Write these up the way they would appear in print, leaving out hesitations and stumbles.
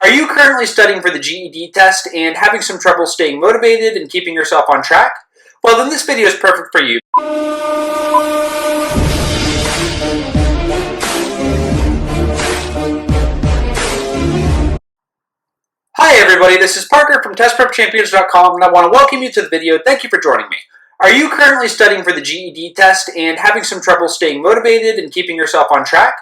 Are you currently studying for the GED test and having some trouble staying motivated and keeping yourself on track? Well, then this video is perfect for you. Hi everybody, this is Parker from TestPrepChampions.com, and I want to welcome you to the video. Thank you for joining me. Are you currently studying for the GED test and having some trouble staying motivated and keeping yourself on track?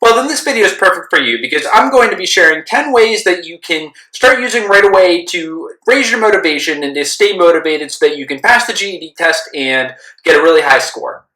Well, then this video is perfect for you because I'm going to be sharing 10 ways that you can start using right away to raise your motivation and to stay motivated so that you can pass the GED test and get a really high score.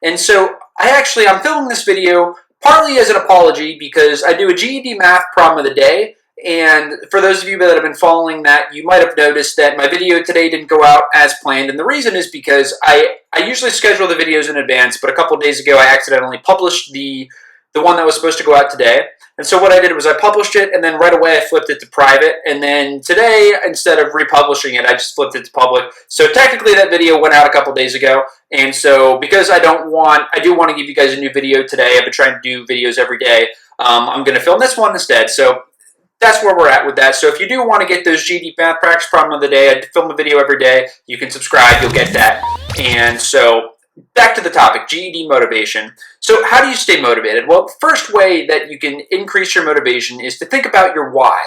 And so I'm filming this video partly as an apology because I do a GED math problem of the day. And for those of you that have been following that, you might have noticed that my video today didn't go out as planned. And the reason is because I usually schedule the videos in advance, but a couple of days ago I accidentally published the one that was supposed to go out today. And so what I did was I published it, and then right away I flipped it to private. And then today, instead of republishing it, I just flipped it to public. So technically that video went out a couple days ago. And so because I do want to give you guys a new video today. I've been trying to do videos every day. I'm going to film this one instead. So that's where we're at with that. So if you do want to get those GED math practice problem of the day, I film a video every day. You can subscribe, you'll get that. And so back to the topic, GED motivation. So how do you stay motivated? Well, the first way that you can increase your motivation is to think about your why,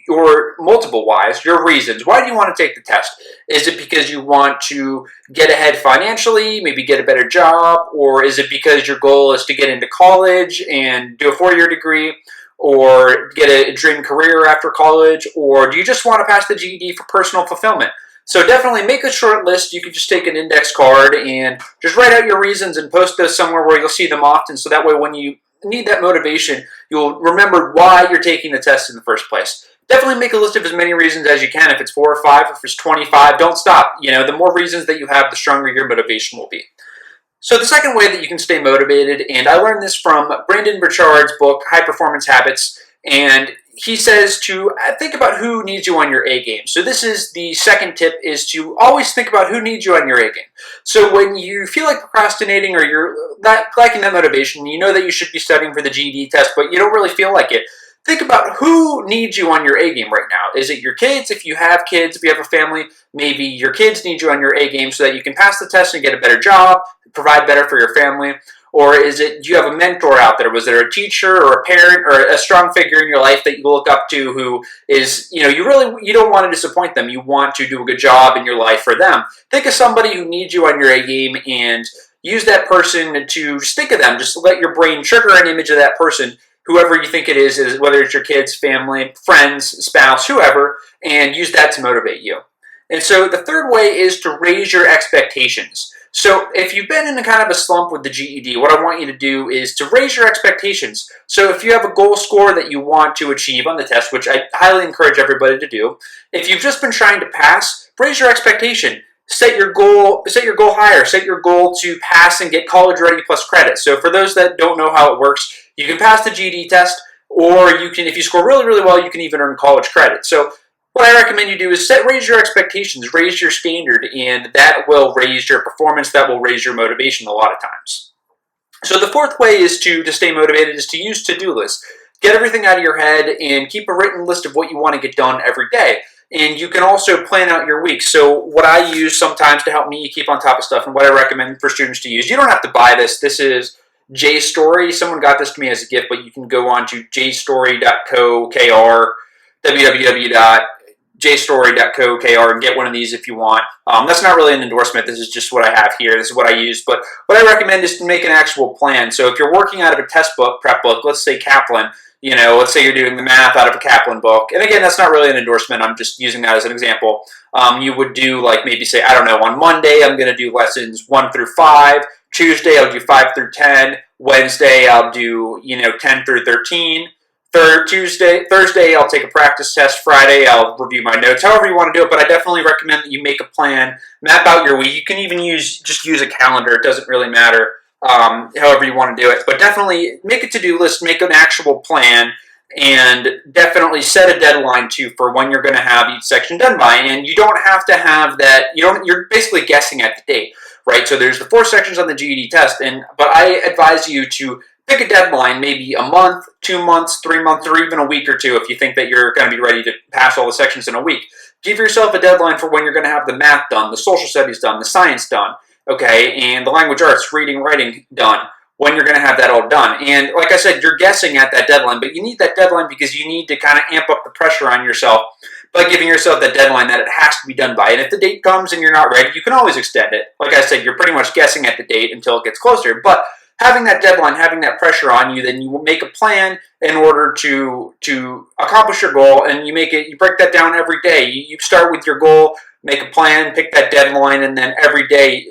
your multiple whys, your reasons. Why do you want to take the test? Is it because you want to get ahead financially, maybe get a better job? Or is it because your goal is to get into college and do a 4-year degree? Or get a dream career after college? Or do you just want to pass the GED for personal fulfillment? So definitely make a short list. You can just take an index card and just write out your reasons and post those somewhere where you'll see them often. So that way when you need that motivation, you'll remember why you're taking the test in the first place. Definitely make a list of as many reasons as you can. If it's 4 or 5, if it's 25, don't stop. You know, the more reasons that you have, the stronger your motivation will be. So the second way that you can stay motivated, and I learned this from Brendon Burchard's book, High Performance Habits, and he says to think about who needs you on your A game. So this is the second tip, is to always think about who needs you on your A game. So when you feel like procrastinating or you're lacking that motivation, you know that you should be studying for the GED test, but you don't really feel like it. Think about who needs you on your A game right now. Is it your kids? If you have kids, if you have a family, maybe your kids need you on your A game so that you can pass the test and get a better job, provide better for your family. Or is it, do you have a mentor out there? Was there a teacher or a parent or a strong figure in your life that you look up to who is, you don't want to disappoint them. You want to do a good job in your life for them. Think of somebody who needs you on your A game and use that person to just think of them. Just let your brain trigger an image of that person, whoever you think it is whether it's your kids, family, friends, spouse, whoever, and use that to motivate you. And so the third way is to raise your expectations. So if you've been in a kind of a slump with the GED, what I want you to do is to raise your expectations. So if you have a goal score that you want to achieve on the test, which I highly encourage everybody to do, if you've just been trying to pass, raise your expectation. Set your goal higher. Set your goal to pass and get college ready plus credit. So for those that don't know how it works, you can pass the GED test, or you can, if you score really, really well, you can even earn college credit. So what I recommend you do is raise your expectations, raise your standard, and that will raise your performance, that will raise your motivation a lot of times. So the fourth way is to stay motivated is to use to-do lists. Get everything out of your head and keep a written list of what you want to get done every day. And you can also plan out your week. So what I use sometimes to help me keep on top of stuff and what I recommend for students to use, you don't have to buy this. This is JStory. Someone got this to me as a gift, but you can go on to jstory.co.kr, www.jstory.co.kr, and get one of these if you want. That's not really an endorsement. This is just what I have here. This is what I use. But what I recommend is to make an actual plan. So if you're working out of a test book, prep book, let's say Kaplan, let's say you're doing the math out of a Kaplan book. And again, that's not really an endorsement. I'm just using that as an example. You would do like maybe say, I don't know, on Monday, I'm going to do lessons 1 through 5. Tuesday, I'll do 5 through 10. Wednesday, I'll do, 10 through 13. Thursday, I'll take a practice test. Friday, I'll review my notes. However you want to do it, but I definitely recommend that you make a plan, map out your week. You can even just use a calendar. It doesn't really matter. However you want to do it. But definitely make a to-do list, make an actual plan, and definitely set a deadline too for when you're going to have each section done by. And you don't have to have that, you're basically guessing at the date, right? So there's the 4 sections on the GED test, but I advise you to pick a deadline, maybe a month, 2 months, 3 months, or even a week or two if you think that you're going to be ready to pass all the sections in a week. Give yourself a deadline for when you're going to have the math done, the social studies done, the science done, okay, and the language arts, reading, writing done, when you're going to have that all done. And like I said, you're guessing at that deadline, but you need that deadline because you need to kind of amp up the pressure on yourself by giving yourself that deadline that it has to be done by. And if the date comes and you're not ready, you can always extend it. Like I said, you're pretty much guessing at the date until it gets closer. But having that deadline, having that pressure on you, then you will make a plan in order to accomplish your goal, and you break that down every day. You start with your goal, make a plan, pick that deadline, and then every day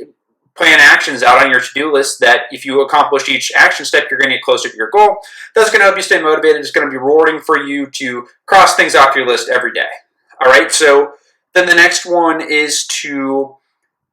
plan actions out on your to-do list that if you accomplish each action step, you're going to get closer to your goal. That's going to help you stay motivated. It's going to be rewarding for you to cross things off your list every day. All right, so then the next one is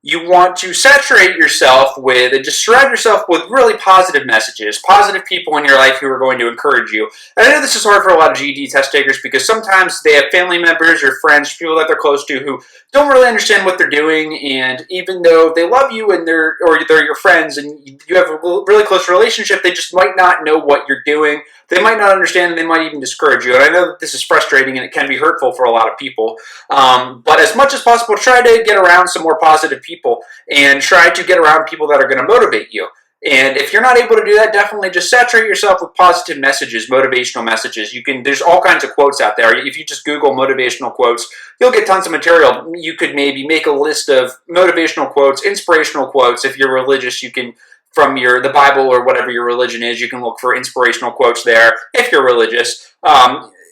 you want to saturate yourself with and just surround yourself with really positive messages, positive people in your life who are going to encourage you. And I know this is hard for a lot of GED test takers because sometimes they have family members or friends, people that they're close to who don't really understand what they're doing, and even though they love you and they're your friends and you have a really close relationship, they just might not know what you're doing. They might not understand, and they might even discourage you. And I know that this is frustrating and it can be hurtful for a lot of people. But as much as possible, try to get around some more positive people and try to get around people that are going to motivate you. And if you're not able to do that, definitely just saturate yourself with positive messages, motivational messages. There's all kinds of quotes out there. If you just Google motivational quotes, you'll get tons of material. You could maybe make a list of motivational quotes, inspirational quotes. If you're religious, you can, from the Bible or whatever your religion is, you can look for inspirational quotes there if you're religious.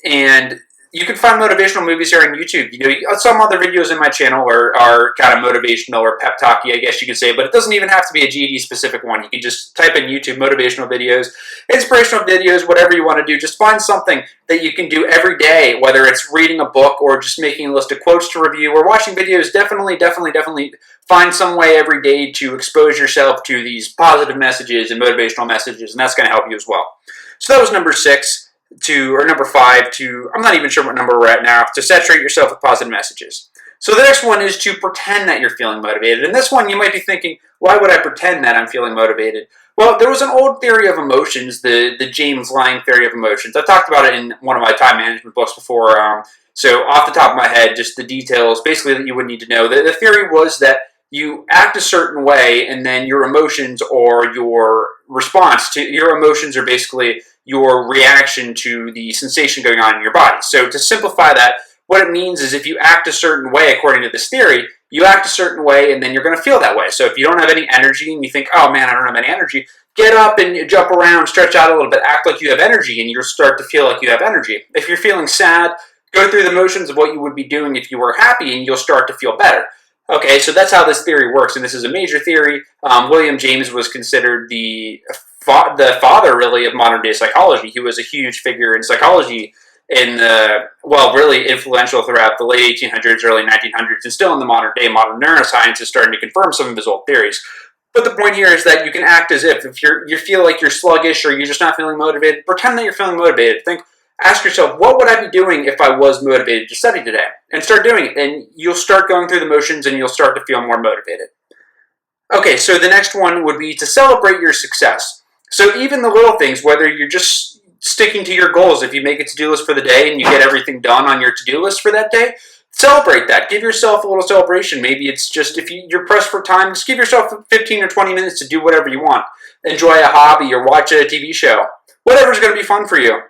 And you can find motivational movies here on YouTube. Some other videos in my channel are kind of motivational or pep talky, I guess you could say, but it doesn't even have to be a GED specific one. You can just type in YouTube motivational videos, inspirational videos, whatever you want to do. Just find something that you can do every day, whether it's reading a book or just making a list of quotes to review or watching videos. Definitely find some way every day to expose yourself to these positive messages and motivational messages, and that's going to help you as well. So that was number 6. Number 5, I'm not even sure what number we're at now, to saturate yourself with positive messages. So the next one is to pretend that you're feeling motivated. And this one you might be thinking, why would I pretend that I'm feeling motivated? Well, there was an old theory of emotions, the James Lang theory of emotions. I talked about it in one of my time management books before. So off the top of my head, just the details basically that you would need to know. The theory was that you act a certain way, and then your emotions or your response to your emotions are basically your reaction to the sensation going on in your body. So to simplify that, what it means is if you act a certain way, according to this theory, you act a certain way and then you're going to feel that way. So if you don't have any energy and you think, oh man, I don't have any energy, get up and jump around, stretch out a little bit, act like you have energy, and you'll start to feel like you have energy. If you're feeling sad, go through the motions of what you would be doing if you were happy, and you'll start to feel better. Okay, so that's how this theory works, and this is a major theory. William James was considered the father, really, of modern-day psychology. He was a huge figure in psychology really influential throughout the late 1800s, early 1900s, and still in the modern day. Modern neuroscience is starting to confirm some of his old theories. But the point here is that you can act as if you feel like you're sluggish or you're just not feeling motivated, pretend that you're feeling motivated. Ask yourself, what would I be doing if I was motivated to study today? And start doing it, and you'll start going through the motions and you'll start to feel more motivated. Okay, so the next one would be to celebrate your success. So even the little things, whether you're just sticking to your goals, if you make a to-do list for the day and you get everything done on your to-do list for that day, celebrate that. Give yourself a little celebration. Maybe it's just if you're pressed for time, just give yourself 15 or 20 minutes to do whatever you want. Enjoy a hobby or watch a TV show. Whatever's going to be fun for you.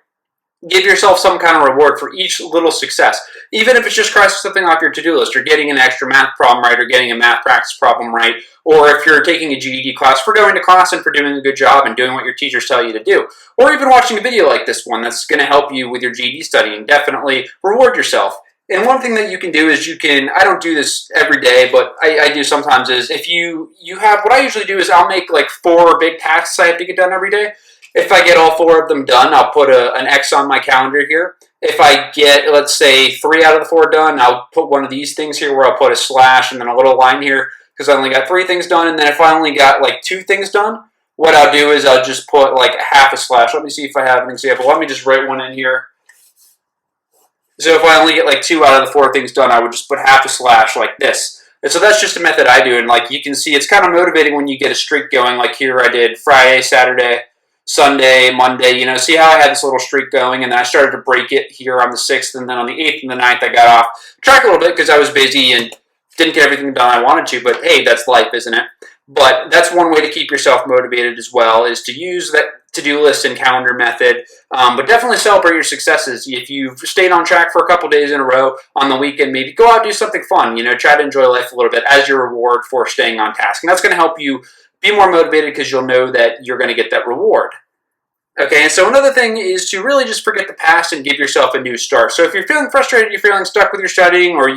Give yourself some kind of reward for each little success. Even if it's just crossing something off your to-do list, or getting an extra math problem right, or getting a math practice problem right, or if you're taking a GED class, for going to class and for doing a good job and doing what your teachers tell you to do. Or even watching a video like this one that's going to help you with your GED studying. Definitely reward yourself. And one thing that you can do is I don't do this every day, but I do sometimes, is if you have, what I usually do is I'll make like 4 big tasks I have to get done every day. If I get all 4 of them done, I'll put an X on my calendar here. If I get, let's say, 3 out of the 4 done, I'll put one of these things here where I'll put a slash and then a little line here because I only got 3 things done. And then if I only got like 2 things done, what I'll do is I'll just put like half a slash. Let me see if I have an example. Let me just write one in here. So if I only get like 2 out of the 4 things done, I would just put half a slash like this. And so that's just a method I do. And like you can see, it's kind of motivating when you get a streak going. Like here I did Friday, Saturday, Sunday, Monday, see how I had this little streak going, and then I started to break it here on the 6th, and then on the 8th and the 9th, I got off track a little bit because I was busy and didn't get everything done I wanted to, but hey, that's life, isn't it? But that's one way to keep yourself motivated as well, is to use that to-do list and calendar method, but definitely celebrate your successes. If you've stayed on track for a couple days in a row on the weekend, maybe go out and do something fun, try to enjoy life a little bit as your reward for staying on task. And that's going to help you be more motivated because you'll know that you're going to get that reward. Okay, and so another thing is to really just forget the past and give yourself a new start. So if you're feeling frustrated, you're feeling stuck with your studying, or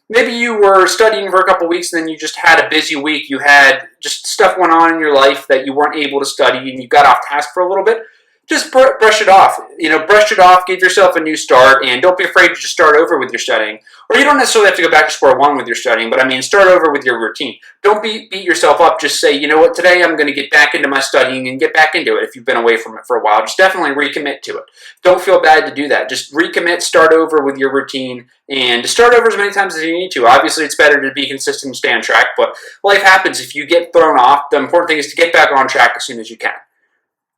maybe you were studying for a couple weeks and then you just had a busy week, you had just stuff went on in your life that you weren't able to study and you got off task for a little bit, just brush it off. Brush it off, give yourself a new start, and don't be afraid to just start over with your studying. Or you don't necessarily have to go back to square one with your studying, but I mean, start over with your routine. Don't beat yourself up. Just say, you know what, today I'm going to get back into my studying and get back into it if you've been away from it for a while. Just definitely recommit to it. Don't feel bad to do that. Just recommit, start over with your routine, and start over as many times as you need to. Obviously, it's better to be consistent and stay on track, but life happens. If you get thrown off, the important thing is to get back on track as soon as you can.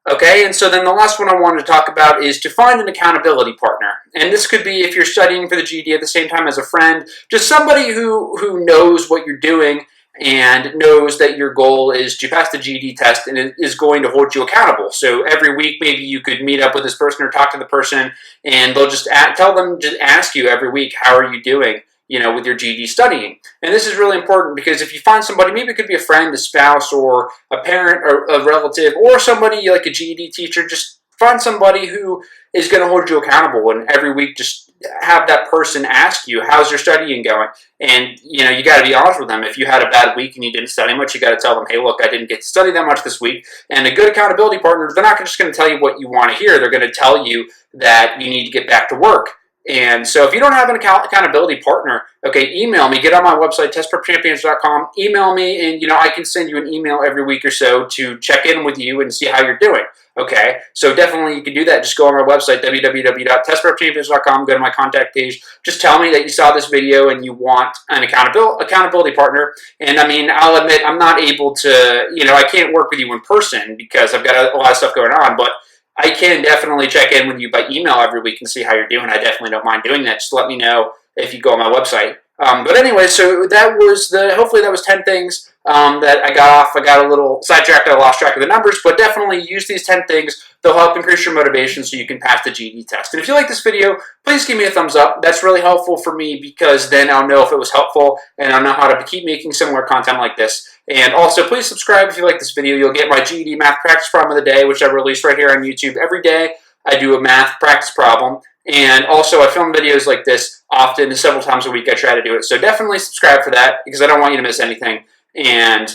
Okay, and so then the last one I wanted to talk about is to find an accountability partner. And this could be if you're studying for the GED at the same time as a friend, just somebody who knows what you're doing and knows that your goal is to pass the GED test and is going to hold you accountable. So every week, maybe you could meet up with this person or talk to the person, and they'll just tell them to ask you every week, how are you doing? With your GED studying. And this is really important because if you find somebody, maybe it could be a friend, a spouse, or a parent, or a relative, or somebody like a GED teacher, just find somebody who is going to hold you accountable, and every week just have that person ask you, how's your studying going? And, you got to be honest with them. If you had a bad week and you didn't study much, you got to tell them, hey, look, I didn't get to study that much this week. And a good accountability partner, they're not just going to tell you what you want to hear. They're going to tell you that you need to get back to work. And so if you don't have an accountability partner, okay, email me. Get on my website, testprepchampions.com. Email me, and, I can send you an email every week or so to check in with you and see how you're doing, okay? So definitely you can do that. Just go on my website, www.testprepchampions.com, go to my contact page. Just tell me that you saw this video and you want an accountability partner. And, I mean, I'll admit I'm not able to, I can't work with you in person because I've got a lot of stuff going on, but I can definitely check in with you by email every week and see how you're doing. I definitely don't mind doing that. Just let me know if you go on my website. But anyway, so that was hopefully that was 10 things that I got off. I got a little sidetracked. I lost track of the numbers, but definitely use these 10 things. They'll help increase your motivation so you can pass the GED test. And if you like this video, please give me a thumbs up. That's really helpful for me because then I'll know if it was helpful and I'll know how to keep making similar content like this. And also, please subscribe if you like this video. You'll get my GED math practice problem of the day, which I release right here on YouTube every day. I do a math practice problem. And also, I film videos like this often, several times a week. I try to do it. So definitely subscribe for that because I don't want you to miss anything. And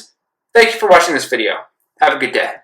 thank you for watching this video. Have a good day.